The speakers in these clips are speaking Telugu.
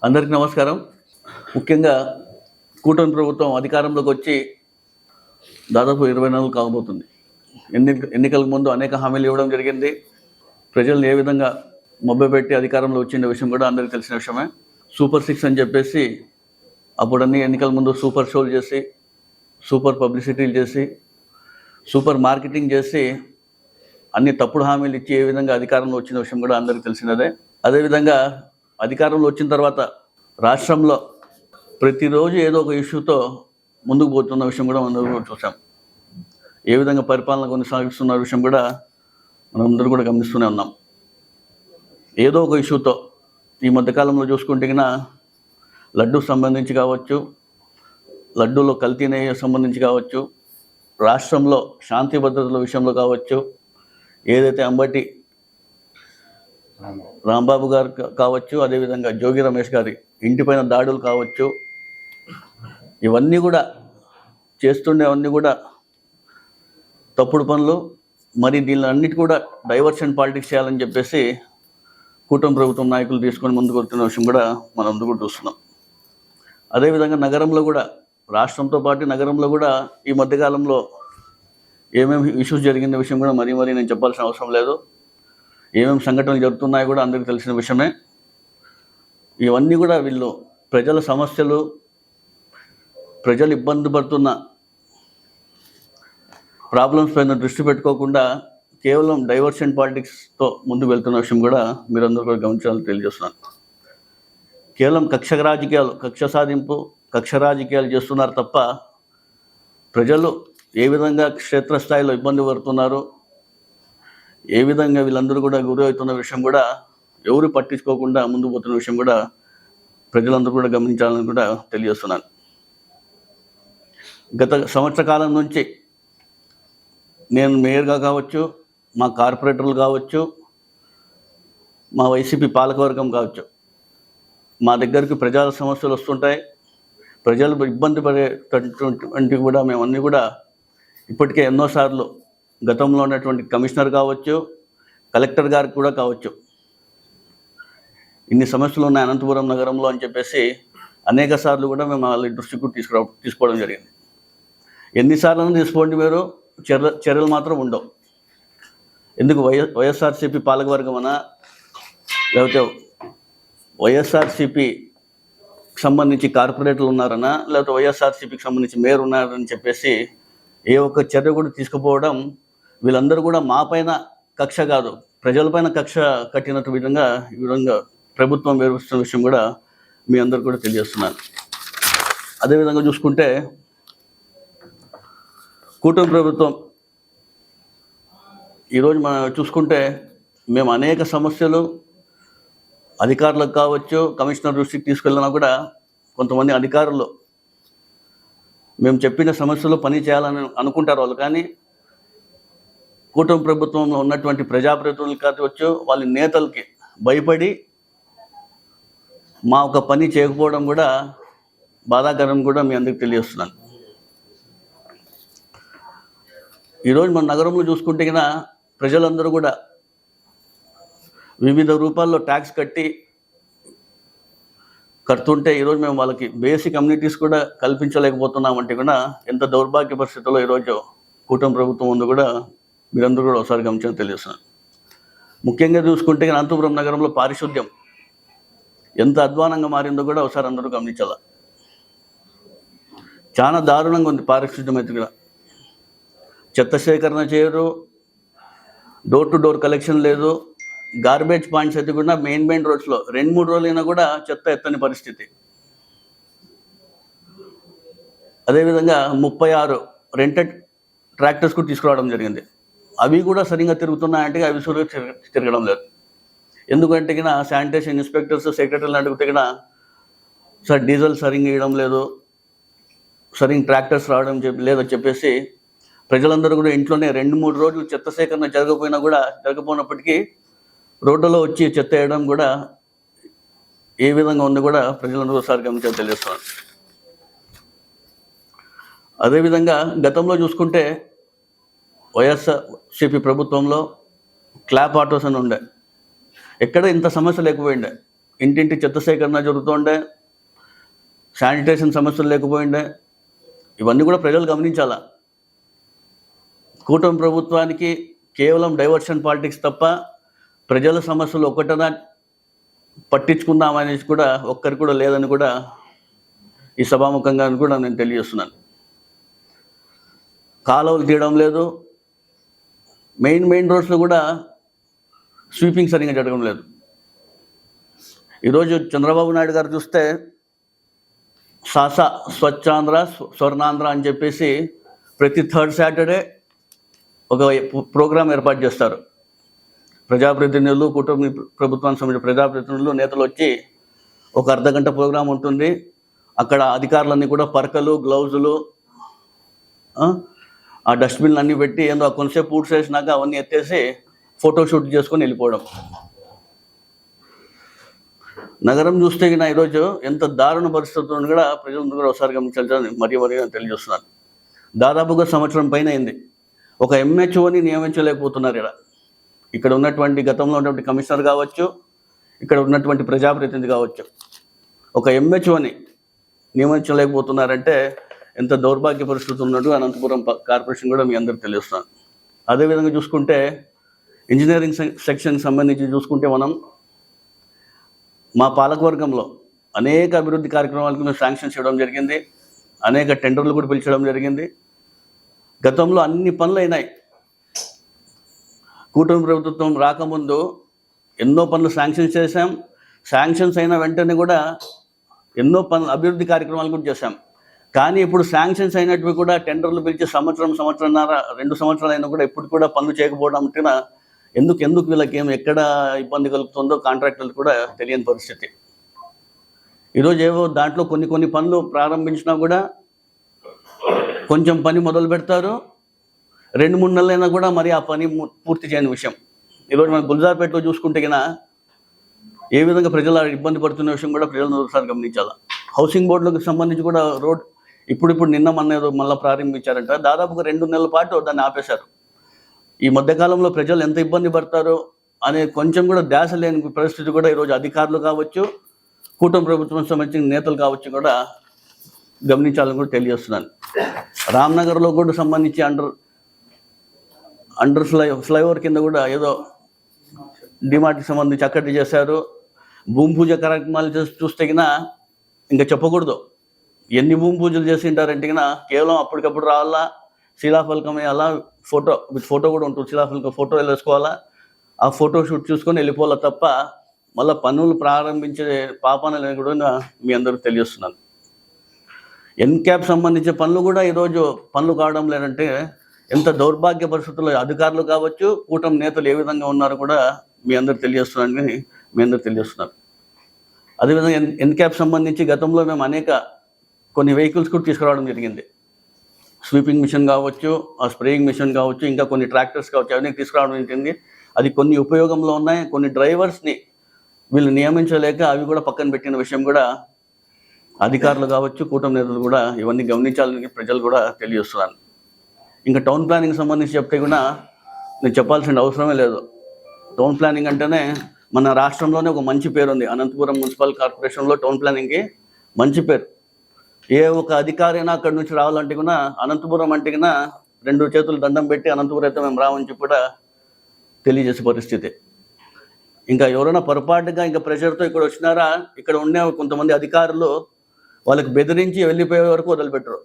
అందరికీ నమస్కారం. ముఖ్యంగా కూటమి ప్రభుత్వం అధికారంలోకి వచ్చి దాదాపు 20 నెలలు కాబోతుంది. ఎన్నికలకు ముందు అనేక హామీలు ఇవ్వడం జరిగింది. ప్రజలను ఏ విధంగా మభ్యపెట్టి అధికారంలో వచ్చిన విషయం కూడా అందరికీ తెలిసిన విషయమే. సూపర్ 6 అని చెప్పేసి అప్పుడన్నీ ఎన్నికల ముందు సూపర్ షోలు చేసి, సూపర్ పబ్లిసిటీలు చేసి, సూపర్ మార్కెటింగ్ చేసి అన్ని తప్పుడు హామీలు ఇచ్చి ఏ విధంగా అధికారంలో వచ్చిన విషయం కూడా అందరికీ తెలిసినదే. అదేవిధంగా అధికారంలో వచ్చిన తర్వాత రాష్ట్రంలో ప్రతిరోజు ఏదో ఒక ఇష్యూతో ముందుకు పోతున్న విషయం కూడా మనం చూసాం. ఏ విధంగా పరిపాలన కొనసాగిస్తున్న విషయం కూడా మనం అందరూ కూడా గమనిస్తూనే ఉన్నాం. ఏదో ఒక ఇష్యూతో ఈ మధ్యకాలంలో చూసుకుంటే లడ్డూకు సంబంధించి కావచ్చు, లడ్డూలో కల్తీ నెయ్యి సంబంధించి కావచ్చు, రాష్ట్రంలో శాంతి భద్రతల విషయంలో కావచ్చు, ఏదైతే అంబటి రాంబాబు గారు కావచ్చు, అదేవిధంగా జోగి రమేష్ గారి ఇంటిపైన దాడులు కావచ్చు, ఇవన్నీ కూడా చేస్తుండేవన్నీ కూడా తప్పుడు పనులు. మరి దీనిలో అన్నిటి కూడా డైవర్షన్ పాలిటిక్స్ చేయాలని చెప్పేసి కూటమి ప్రభుత్వం నాయకులు తీసుకొని ముందుకు వస్తున్న విషయం కూడా మనం అందరూ కూడా చూస్తున్నాం. అదేవిధంగా నగరంలో కూడా, రాష్ట్రంతో పాటు నగరంలో కూడా ఈ మధ్యకాలంలో ఏమేమి ఇష్యూస్ జరిగిన విషయం కూడా మరీ నేను చెప్పాల్సిన అవసరం లేదు. ఏమేమి సంఘటనలు జరుగుతున్నాయో కూడా అందరికీ తెలిసిన విషయమే. ఇవన్నీ కూడా వీళ్ళు ప్రజల సమస్యలు, ప్రజలు ఇబ్బంది పడుతున్న ప్రాబ్లమ్స్ పైన దృష్టి పెట్టుకోకుండా కేవలం డైవర్షన్ పాలిటిక్స్తో ముందుకు వెళ్తున్న విషయం కూడా మీరందరూ కూడా గమనించాలని తెలియజేస్తున్నాను. కేవలం కక్ష సాధింపు, కక్ష రాజకీయాలు చేస్తున్నారు తప్ప ప్రజలు ఏ విధంగా క్షేత్రస్థాయిలో ఇబ్బంది పడుతున్నారు, ఏ విధంగా వీళ్ళందరూ కూడా గురి అవుతున్న విషయం కూడా ఎవరు పట్టించుకోకుండా ముందుకు పోతున్న విషయం కూడా ప్రజలందరూ కూడా గమనించాలని కూడా తెలియజేస్తున్నాను. గత సంవత్సర కాలం నుంచి నేను మేయర్గా కావచ్చు, మా కార్పొరేటర్లు కావచ్చు, మా వైసీపీ పాలకవర్గం కావచ్చు, మా దగ్గరికి ప్రజల సమస్యలు వస్తుంటాయి. ప్రజలు ఇబ్బంది పడేటటువంటి కూడా మేమన్నీ కూడా ఇప్పటికే ఎన్నోసార్లు గతంలో ఉన్నటువంటి కమిషనర్ కావచ్చు, కలెక్టర్ గారికి కూడా కావచ్చు, ఇన్ని సమస్యలు ఉన్నాయి అనంతపురం నగరంలో అని చెప్పేసి అనేక సార్లు కూడా మేము వాళ్ళ దృష్టికి తీసుకోవడం జరిగింది. ఎన్నిసార్లు తీసుకోండి, మీరు చర్యలు మాత్రం ఉండవు. ఎందుకు వైఎస్ఆర్సీపీ పాలకవర్గమనా, లేకపోతే వైఎస్ఆర్సీపీకి సంబంధించి కార్పొరేటర్లు ఉన్నారనా, లేకపోతే వైఎస్ఆర్సీపీకి సంబంధించి మేయర్ ఉన్నారని చెప్పేసి ఏ ఒక్క చర్య కూడా తీసుకుపోవడం, వీళ్ళందరూ కూడా మా పైన కక్ష కాదు, ప్రజలపైన కక్ష కట్టినట్టు ఈ విధంగా ప్రభుత్వం వ్యవహరిస్తున్న విషయం కూడా మీ అందరు కూడా తెలియజేస్తున్నాను. అదేవిధంగా చూసుకుంటే కూటమి ప్రభుత్వం ఈరోజు మనం చూసుకుంటే మేము అనేక సమస్యలు అధికారులకు కావచ్చు, కమిషనర్ దృష్టికి తీసుకెళ్ళినా కూడా కొంతమంది అధికారులు మేము చెప్పిన సమస్యలు పని చేయాలని అనుకుంటారు వాళ్ళు, కానీ కూటమి ప్రభుత్వంలో ఉన్నటువంటి ప్రజాప్రతినిధులు కావచ్చు, వాళ్ళ నేతలకి భయపడి మా ఒక పని చేయకపోవడం కూడా బాధాకరం కూడా మీ అందరికీ తెలియజేస్తున్నాను. ఈరోజు మన నగరంలో చూసుకుంటే ప్రజలందరూ కూడా వివిధ రూపాల్లో ట్యాక్స్ కడుతుంటే ఈరోజు మేము వాళ్ళకి బేసిక్ కమ్యూనిటీస్ కూడా కల్పించలేకపోతున్నామంటే కూడా ఎంత దౌర్భాగ్య పరిస్థితుల్లో ఈరోజు కూటమి ప్రభుత్వం ఉంది కూడా మీరందరూ కూడా ఒకసారి గమనించని తెలియజేస్తున్నాను. ముఖ్యంగా చూసుకుంటే అనంతపురం నగరంలో పారిశుద్ధ్యం ఎంత అధ్వానంగా మారిందో కూడా ఒకసారి అందరూ గమనించాల. చాలా దారుణంగా ఉంది పారిశుద్ధ్యం అయితే కూడా. చెత్త సేకరణ చేయరు, డోర్ టు డోర్ కలెక్షన్ లేదు, గార్బేజ్ పాయింట్స్ అయితే కూడా మెయిన్ రోడ్స్లో 2-3 రోజులైనా కూడా చెత్త ఎత్తని పరిస్థితి. అదేవిధంగా 36 రెంటెడ్ ట్రాక్టర్స్ కూడా తీసుకురావడం జరిగింది. అవి కూడా సరిగ్గా తిరుగుతున్నాయంటే అవి సులువుగా తిరగడం లేదు. ఎందుకంటే శానిటేషన్ ఇన్స్పెక్టర్స్, సెక్రటరీలు అడిగితే సార్ డీజిల్ సరిగ్గా ఇవ్వడం లేదు, సరిగ్గా ట్రాక్టర్స్ రావడం లేదని చెప్పేసి ప్రజలందరూ కూడా ఇంట్లోనే 2-3 రోజులు చెత్త సేకరణ జరగకపోయినప్పటికీ రోడ్డులో వచ్చి చెత్త వేయడం కూడా ఏ విధంగా ఉంది కూడా ప్రజలందరూ ఒకసారి గమనించాలని తెలియజేస్తున్నాను. అదేవిధంగా గతంలో చూసుకుంటే వైఎస్ఆర్సీపీ ప్రభుత్వంలో క్లాప్ ఆటోస్ అని ఉండే, ఎక్కడ ఇంత సమస్య లేకపోయిండే. ఇంటింటి చెత్త సేకరణ జరుగుతుండే, శానిటేషన్ సమస్యలు లేకపోయిండే. ఇవన్నీ కూడా ప్రజలు గమనించాలా. కూటమి ప్రభుత్వానికి కేవలం డైవర్షన్ పాలిటిక్స్ తప్ప ప్రజల సమస్యలు ఒక్కటనా పట్టించుకుందామనేసి కూడా ఒక్కరికి కూడా లేదని కూడా ఈ సభాముఖంగా కూడా నేను తెలియజేస్తున్నాను. కాలువలు తీయడం లేదు, మెయిన్ రోడ్స్లో కూడా స్వీపింగ్ సరిగ్గా జరగడం లేదు. ఈరోజు చంద్రబాబు నాయుడు గారు చూస్తే సాసా స్వచ్ఛాంధ్ర స్వర్ణాంధ్ర అని చెప్పేసి ప్రతి థర్డ్ సాటర్డే ఒక ప్రోగ్రాం ఏర్పాటు చేస్తారు. ప్రజాప్రతినిధులు, కూటమి ప్రభుత్వానికి సంబంధించిన ప్రజాప్రతినిధులు, నేతలు వచ్చి ఒక అర్ధగంట ప్రోగ్రాం ఉంటుంది. అక్కడ అధికారులన్నీ కూడా పరకలు, గ్లౌజులు, ఆ డస్ట్బిన్లు అన్నీ పెట్టి ఏందో కొంతసేపు పూర్తి చేసినాక అవన్నీ ఎత్తేసి ఫోటోషూట్ చేసుకొని వెళ్ళిపోవడం. నగరం చూస్తే ఈరోజు ఎంత దారుణ పరిస్థితులను కూడా ప్రజలందరూ కూడా ఒకసారి గమనించాలని మరీ తెలియజేస్తున్నారు. దాదాపుగా సంవత్సరం పైన అయింది. ఒక ఎంహెచ్ఓని నియమించలేకపోతున్నారు. ఇక్కడ ఉన్నటువంటి గతంలో ఉన్నటువంటి కమిషనర్ కావచ్చు, ఇక్కడ ఉన్నటువంటి ప్రజాప్రతినిధి కావచ్చు, ఒక ఎంహెచ్ఓని నియమించలేకపోతున్నారంటే ఎంత దౌర్భాగ్య పరిస్థితి ఉన్నట్టు అనంతపురం కార్పొరేషన్ కూడా మీ అందరికీ తెలుస్తున్నాను. అదేవిధంగా చూసుకుంటే ఇంజనీరింగ్ సెక్షన్కి సంబంధించి చూసుకుంటే మనం మా పాలకవర్గంలో అనేక అభివృద్ధి కార్యక్రమాలకు మేము శాంక్షన్స్ ఇవ్వడం జరిగింది. అనేక టెండర్లు కూడా పిలిచడం జరిగింది. గతంలో అన్ని పనులు అయినాయి. కూటమి ప్రభుత్వం రాకముందు ఎన్నో పనులు శాంక్షన్స్ చేశాం. శాంక్షన్స్ అయిన వెంటనే కూడా ఎన్నో పనులు అభివృద్ధి కార్యక్రమాలు కూడా చేశాం. కానీ ఇప్పుడు శాంక్షన్స్ అయినట్టు కూడా టెండర్లు పిలిచి సంవత్సరంన్నర 2 సంవత్సరాలు అయినా కూడా ఇప్పుడు కూడా పనులు చేయకపోవడం అంటే ఎందుకు వీళ్ళకి ఎక్కడ ఇబ్బంది కలుగుతుందో కాంట్రాక్టర్లు కూడా తెలియని పరిస్థితి. ఈరోజు ఏవో దాంట్లో కొన్ని పనులు ప్రారంభించినా కూడా కొంచెం పని మొదలు పెడతారు, 2-3 నెలలైనా కూడా మరి ఆ పని పూర్తి చేయని విషయం. ఈరోజు మన గుల్జార్పేటలో చూసుకుంటే కన్నా ఏ విధంగా ప్రజలు ఇబ్బంది పడుతున్న విషయం కూడా ప్రజలను ఒకసారి గమనించాలి. హౌసింగ్ బోర్డులకు సంబంధించి కూడా రోడ్ ఇప్పుడు నిన్న మళ్ళీ ప్రారంభించారంట. దాదాపుగా 2 నెలల పాటు దాన్ని ఆపేశారు. ఈ మధ్యకాలంలో ప్రజలు ఎంత ఇబ్బంది పడతారో అనే కొంచెం కూడా ధ్యాస లేని పరిస్థితి కూడా ఈరోజు అధికారులు కావచ్చు, కూటమి ప్రభుత్వం సంబంధించిన నేతలు కావచ్చు కూడా గమనించాలని కూడా తెలియజేస్తున్నాను. రామ్నగర్లో కూడా సంబంధించి అండర్ ఫ్లైఓవర్ కింద కూడా ఏదో డిమార్ట్కి సంబంధించి అక్కడి చేశారు. భూమి పూజ కార్యక్రమాలు చూస్తే ఇంకా చెప్పకూడదు. ఎన్ని భూమి పూజలు చేసి ఉంటారంటే కేవలం అప్పటికప్పుడు రావాలా, శిలాఫలకం వేయాలా, ఫోటో కూడా ఉంటుంది, శిలాఫలకం ఫోటో వేసుకోవాలా, ఆ ఫోటో షూట్ చూసుకొని వెళ్ళిపోవాలా తప్ప మళ్ళీ పనులు ప్రారంభించే పాపాన కూడా మీ అందరికీ తెలియజేస్తున్నాను. ఎన్క్యాప్ సంబంధించిన పనులు కూడా ఈరోజు పనులు కావడం లేదంటే ఎంత దౌర్భాగ్య పరిస్థితుల్లో అధికారులు కావచ్చు, కూటమి నేతలు ఏ విధంగా ఉన్నారో కూడా మీ అందరు తెలియజేస్తున్నారు. అదేవిధంగా ఎన్క్యాప్ సంబంధించి గతంలో మేము కొన్ని వెహికల్స్ కూడా తీసుకురావడం జరిగింది. స్వీపింగ్ మిషన్ కావచ్చు, ఆ స్ప్రేయింగ్ మిషన్ కావచ్చు, ఇంకా కొన్ని ట్రాక్టర్స్ కావచ్చు, అవన్నీ తీసుకురావడం జరిగింది. అది కొన్ని ఉపయోగంలో ఉన్నాయి. కొన్ని డ్రైవర్స్ని వీళ్ళు నియమించలేక అవి కూడా పక్కన పెట్టిన విషయం కూడా అధికారులు కావచ్చు, కూటమి నేతలు కూడా ఇవన్నీ గమనించాలని ప్రజలు కూడా తెలియజేస్తున్నారు. ఇంకా టౌన్ ప్లానింగ్ సంబంధించి చెప్తే కూడా నేను చెప్పాల్సిన అవసరమే లేదు. టౌన్ ప్లానింగ్ అంటేనే మన రాష్ట్రంలోనే ఒక మంచి పేరు ఉంది. అనంతపురం మున్సిపల్ కార్పొరేషన్లో టౌన్ ప్లానింగ్కి మంచి పేరు. ఏ ఒక అధికారి అయినా అక్కడి నుంచి రావాలంటే కూడా అనంతపురం అంటే కూడా 2 చేతులు దండం పెట్టి అనంతపురం అయితే మేము రావని చెప్పి కూడా తెలియజేసే పరిస్థితి. ఇంకా ఎవరైనా పొరపాటుగా ఇంకా ప్రెషర్తో ఇక్కడ వచ్చినారా, ఇక్కడ ఉండే కొంతమంది అధికారులు వాళ్ళకి బెదిరించి వెళ్ళిపోయే వరకు వదిలిపెట్టరు.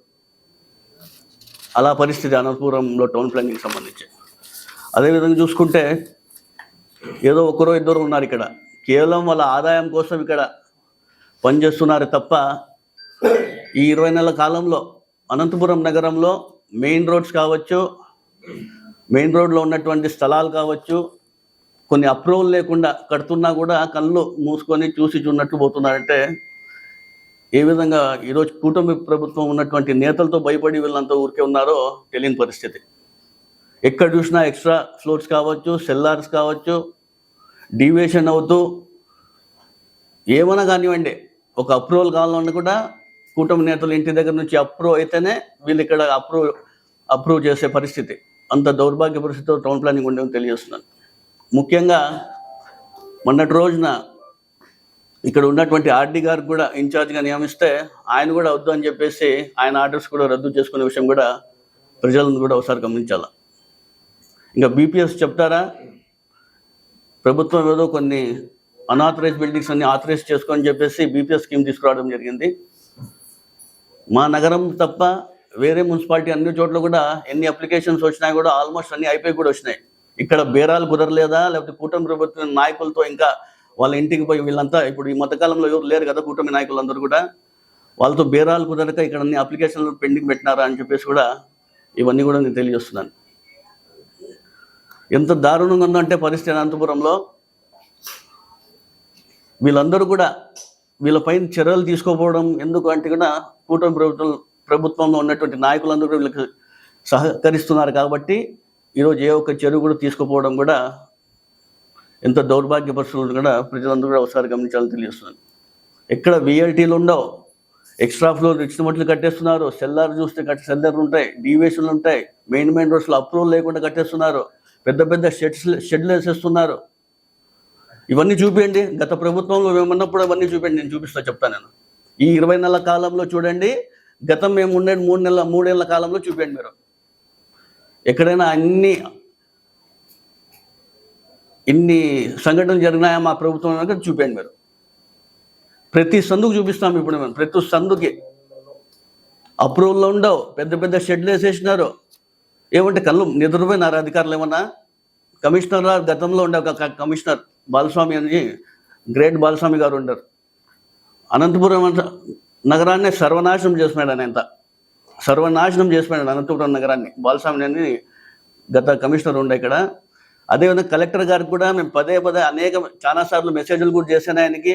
అలా పరిస్థితి అనంతపురంలో టౌన్ ప్లానింగ్కి సంబంధించి. అదేవిధంగా చూసుకుంటే ఏదో 1-2 ఉన్నారు ఇక్కడ, కేవలం వాళ్ళ ఆదాయం కోసం ఇక్కడ పనిచేస్తున్నారు తప్ప ఈ 20 నెలల కాలంలో అనంతపురం నగరంలో మెయిన్ రోడ్స్ కావచ్చు, మెయిన్ రోడ్లో ఉన్నటువంటి స్థలాలు కావచ్చు, కొన్ని అప్రూవల్ లేకుండా కడుతున్నా కూడా కళ్ళు మూసుకొని చూసిచున్నట్లు పోతున్నారంటే ఏ విధంగా ఈరోజు కూటమి ప్రభుత్వం ఉన్నటువంటి నేతలతో భయపడి వీళ్ళంతా ఊరికే ఉన్నారో తెలియని పరిస్థితి. ఎక్కడ చూసినా ఎక్స్ట్రా ఫ్లోర్స్ కావచ్చు, సెల్లార్స్ కావచ్చు, డీవియేషన్ అవుతూ ఏమైనా కానివ్వండి, ఒక అప్రూవల్ కావాలన్నా కూడా కూటమి నేతలు ఇంటి దగ్గర నుంచి అప్రూవ్ అయితేనే వీళ్ళు ఇక్కడ అప్రూవ్ చేసే పరిస్థితి. అంత దౌర్భాగ్య పరిస్థితితో టౌన్ ప్లానింగ్ ఉండేమని తెలియజేస్తున్నాను. ముఖ్యంగా మొన్నటి రోజున ఇక్కడ ఉన్నటువంటి ఆర్డీ గారికి కూడా ఇన్ఛార్జ్గా నియమిస్తే ఆయన కూడా వద్దు అని చెప్పేసి ఆయన ఆర్డర్స్ కూడా రద్దు చేసుకునే విషయం కూడా ప్రజలను కూడా ఒకసారి గమనించాలి. ఇంకా బీపీఎస్ చెప్తారా, ప్రభుత్వం ఏదో కొన్ని అన్ఆథరైజ్ బిల్డింగ్స్ అన్ని ఆథరైజ్ చేసుకొని చెప్పేసి బీపీఎస్ స్కీమ్ తీసుకురావడం జరిగింది. మా నగరం తప్ప వేరే మున్సిపాలిటీ అన్ని చోట్ల కూడా ఎన్ని అప్లికేషన్స్ వచ్చినాయి కూడా ఆల్మోస్ట్ అన్ని అయిపోయి కూడా వచ్చినాయి. ఇక్కడ బేరాలు కుదరలేదా, లేకపోతే కూటమి ప్రభుత్వ నాయకులతో ఇంకా వాళ్ళ ఇంటికి పోయి వీళ్ళంతా ఇప్పుడు ఈ మధ్యకాలంలో ఎవరు లేరు కదా కూటమి నాయకులందరూ కూడా, వాళ్ళతో బేరాలు కుదరక ఇక్కడ అన్ని అప్లికేషన్లు పెండింగ్ పెట్టినారా అని చెప్పేసి కూడా ఇవన్నీ కూడా నేను తెలియజేస్తున్నాను. ఎంత దారుణంగా ఉందంటే పరిస్థితి అనంతపురంలో, వీళ్ళందరూ కూడా వీళ్ళపైన చర్యలు తీసుకోకపోవడం ఎందుకు అంటే కూడా కూటమి ప్రభుత్వంలో ఉన్నటువంటి నాయకులందరూ కూడా వీళ్ళకి సహకరిస్తున్నారు కాబట్టి ఈరోజు ఏ ఒక్క చర్య కూడా తీసుకోపోవడం కూడా ఎంత దౌర్భాగ్య పరిస్థితులు కూడా ప్రజలందరూ కూడా ఒకసారి గమనించాలని తెలియజేస్తున్నాను. ఎక్కడ విఎల్టీలు ఉండవు, ఎక్స్ట్రా ఫ్లోర్ ఇచ్చిన మట్లు కట్టేస్తున్నారు, సెల్లార్ చూస్తే సెల్లర్లు ఉంటాయి, డీవేషన్లు ఉంటాయి, మెయిన్ రోడ్స్లో అప్రూవల్ లేకుండా కట్టేస్తున్నారు, పెద్ద పెద్ద షెడ్లు వేసేస్తున్నారు. ఇవన్నీ చూపించండి, గత ప్రభుత్వంలో మేమున్నప్పుడు అవన్నీ చూపించండి, నేను చెప్తాను. నేను ఈ 20 నెలల కాలంలో చూడండి, గతం మేము ఉండే 3 కాలంలో చూపించండి. మీరు ఎక్కడైనా ఇన్ని సంఘటనలు జరిగినాయా మా ప్రభుత్వం చూపించండి. మీరు ప్రతి సందుకు చూపిస్తాం. ఇప్పుడు మేము ప్రతి సందుకి అప్రూవల్లో ఉండవు, పెద్ద పెద్ద షెడ్లు వేసేసినారు. ఏమంటే కళ్ళు నిద్రపోయినారు అధికారులు ఏమన్నా? కమిషనర్ గతంలో ఉండే ఒక కమిషనర్ బాలస్వామి అని, గ్రేట్ బాలస్వామి గారు ఉండరు. అనంతపురం నగరాన్ని సర్వనాశనం చేసినాడు. ఆయన ఎంత సర్వనాశనం చేసినాడు అనంతపురం నగరాన్ని, బాలస్వామి అని గత కమిషనర్ ఉండే ఇక్కడ. అదేవిధంగా కలెక్టర్ గారికి కూడా మేము పదే చాలాసార్లు మెసేజ్లు కూడా చేశాను ఆయనకి.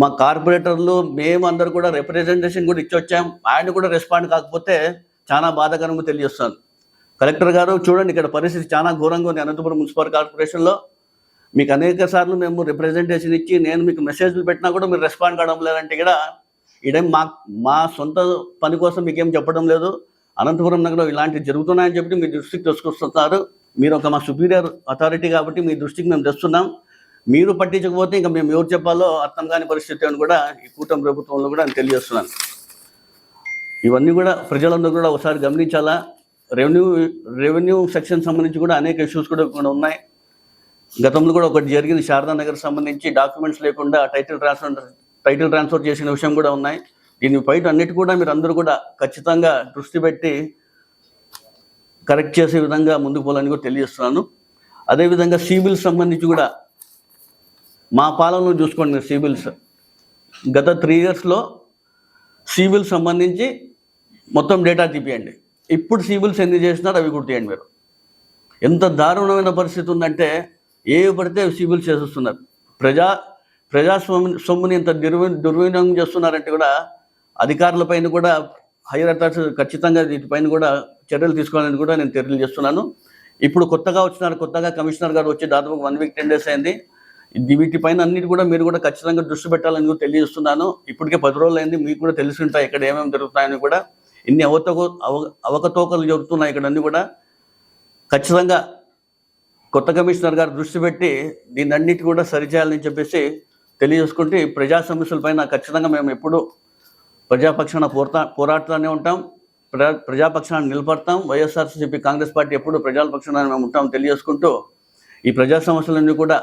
మా కార్పొరేటర్లు మేము అందరూ కూడా రిప్రజెంటేషన్ కూడా ఇచ్చొచ్చాం, ఆయన కూడా రెస్పాండ్ కాకపోతే చాలా బాధాకరంగా తెలియజేస్తాను. కలెక్టర్ గారు చూడండి, ఇక్కడ పరిస్థితి చాలా ఘోరంగా ఉంది అనంతపురం మున్సిపల్ కార్పొరేషన్లో. మీకు అనేక సార్లు మేము రిప్రజెంటేషన్ ఇచ్చి నేను మీకు మెసేజ్లు పెట్టినా కూడా మీరు రెస్పాండ్ కావడం లేదంటే ఇక్కడ ఇదేం మా సొంత పని కోసం మీకేం చెప్పడం లేదు. అనంతపురం నగరంలో ఇలాంటివి జరుగుతున్నాయని చెప్పి మీ దృష్టికి తీసుకొస్తున్నారు. మీరు ఒక మా సుపీరియర్ అథారిటీ కాబట్టి మీ దృష్టికి మేము తెస్తున్నాం. మీరు పట్టించకపోతే ఇంకా మేము ఎవరు చెప్పాలో అర్థం కాని పరిస్థితి అని కూడా ఈ కూటమి ప్రభుత్వంలో కూడా నేను తెలియజేస్తున్నాను. ఇవన్నీ కూడా ప్రజలందరూ కూడా ఒకసారి గమనించాలా. రెవెన్యూ సెక్షన్ సంబంధించి కూడా అనేక ఇష్యూస్ కూడా ఉన్నాయి. గతంలో కూడా ఒకటి జరిగింది, శారదానగర్ సంబంధించి డాక్యుమెంట్స్ లేకుండా టైటిల్ ట్రాన్స్ఫర్ చేసిన విషయం కూడా ఉన్నాయి. దీనిపై అన్నిటి కూడా మీరు అందరూ కూడా ఖచ్చితంగా దృష్టి పెట్టి కరెక్ట్ చేసే విధంగా ముందుకు పోవాలని కూడా తెలియజేస్తున్నాను. అదేవిధంగా సిబిల్స్ సంబంధించి కూడా మా పాలనలో చూసుకోండి. మీరు సిబిల్స్ గత 3 yearsలో సిబిల్ సంబంధించి మొత్తం డేటా తీపియండి. ఇప్పుడు సిబిల్స్ ఎన్ని చేసినారు అవి గుర్తియండి. మీరు ఎంత దారుణమైన పరిస్థితి ఉందంటే ఏవి పడితే సిబిల్స్ చేసేస్తున్నారు. సొమ్ముని ఎంత దుర్వినియోగం చేస్తున్నారంటే కూడా అధికారులపైన కూడా హైయర్ అథారిటీస్ ఖచ్చితంగా వీటిపైన కూడా చర్యలు తీసుకోవాలని కూడా నేను తెలియజేస్తున్నాను. ఇప్పుడు కొత్తగా కమిషనర్ గారు వచ్చి దాదాపు 1 week 10 days అయింది. వీటిపైన అన్నిటి కూడా మీరు కూడా ఖచ్చితంగా దృష్టి పెట్టాలని కూడా తెలియజేస్తున్నాను. ఇప్పటికే 10 రోజులు అయింది, మీకు కూడా తెలిసి ఉంటాయి ఇక్కడ ఏమేమి జరుగుతాయని కూడా. ఇన్ని అవకతవకలు జరుగుతున్నాయి ఇక్కడ అన్నీ కూడా. ఖచ్చితంగా కొత్త కమిషనర్ గారు దృష్టి పెట్టి దీన్ని అన్నిటి కూడా సరిచేయాలని చెప్పేసి తెలియజేసుకుంటే ప్రజా సమస్యలపైన ఖచ్చితంగా మేము ఎప్పుడు ప్రజాపక్షాన పోరాడుతూనే ఉంటాం, ప్రజాపక్షాన్ని నిలబడతాం. వైఎస్ఆర్సీపీ కాంగ్రెస్ పార్టీ ఎప్పుడు ప్రజల పక్షాన మేము ఉంటాం తెలియజేసుకుంటూ ఈ ప్రజా సమస్యలన్నీ కూడా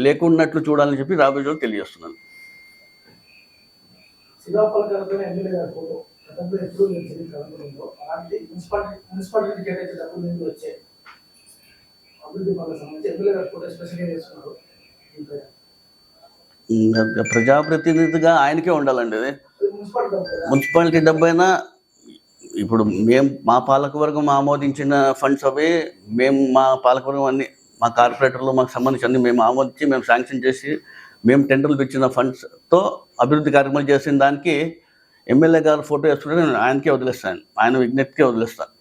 లేకున్నట్లు చూడాలని చెప్పి రాబోయే రోజులు తెలియజేస్తున్నాను. ప్రజాప్రతినిధిగా ఆయనకే ఉండాలండి. అది మున్సిపాలిటీ డబ్బైనా ఇప్పుడు మేము మా పాలకవర్గం ఆమోదించిన ఫండ్స్ అవి మేము మా పాలకవర్గం అన్ని మా కార్పొరేటర్లు మాకు సంబంధించి అన్ని మేము ఆమోదించి మేము శాంక్షన్ చేసి మేము టెండర్లు ఇచ్చిన ఫండ్స్తో అభివృద్ధి కార్యక్రమాలు చేసిన దానికి ఎమ్మెల్యే గారు ఫోటో వేసుకుంటే నేను ఆయనకే వదిలేస్తాను, ఆయన విజ్ఞప్తికే వదిలేస్తాను.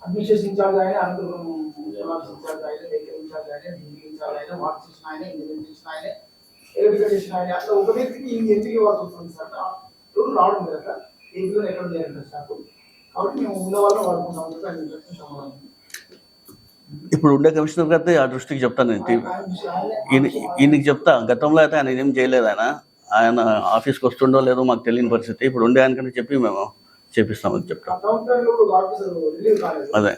అడ్మినిస్ట్రేషన్ ఇన్ఛార్జ్ ఆయన, అనంతపురం ఇన్ఛార్జ్ ఆయన, వెహికల్ ఇన్ఛార్జ్ ఆయన, ఢిల్లీ ఇన్ఛార్జ్ ఆయన, వాటర్ స్టేషన్ ఆయన, ఇంజనీరింగ్ స్టేషన్ ఆయన, ఎలక్ట్రిఫికేషన్ ఆయన అట్లా ఒక వ్యక్తికి ఎందుకు ఇవ్వాల్సి వస్తుంది సార్ ఎవరు రావడం లేదు అట్లా ఏపీలో ఎక్కడ లేదంట స్టాఫ్ కాబట్టి మేము ఉన్న వాళ్ళని వాడుకుంటాం అని చెప్పి ఆయన చెప్పిన సమాధానం. ఇప్పుడు ఉండే కమిషనర్ గారితో ఆ దృష్టికి చెప్తాను నేను. ఈయనకి చెప్తా. గతంలో అయితే ఆయన ఏం చేయలేదు. ఆయన ఆఫీస్కి వస్తుండో లేదో మాకు తెలియని పరిస్థితి. ఇప్పుడు ఉండే ఆయనకంటే చెప్పి మేము చేపిస్తామని చెప్తాం. ఆ సంవత్సరంలో కూడా ఆఫీసర్ రిలీవ్ కాలేదు. అదే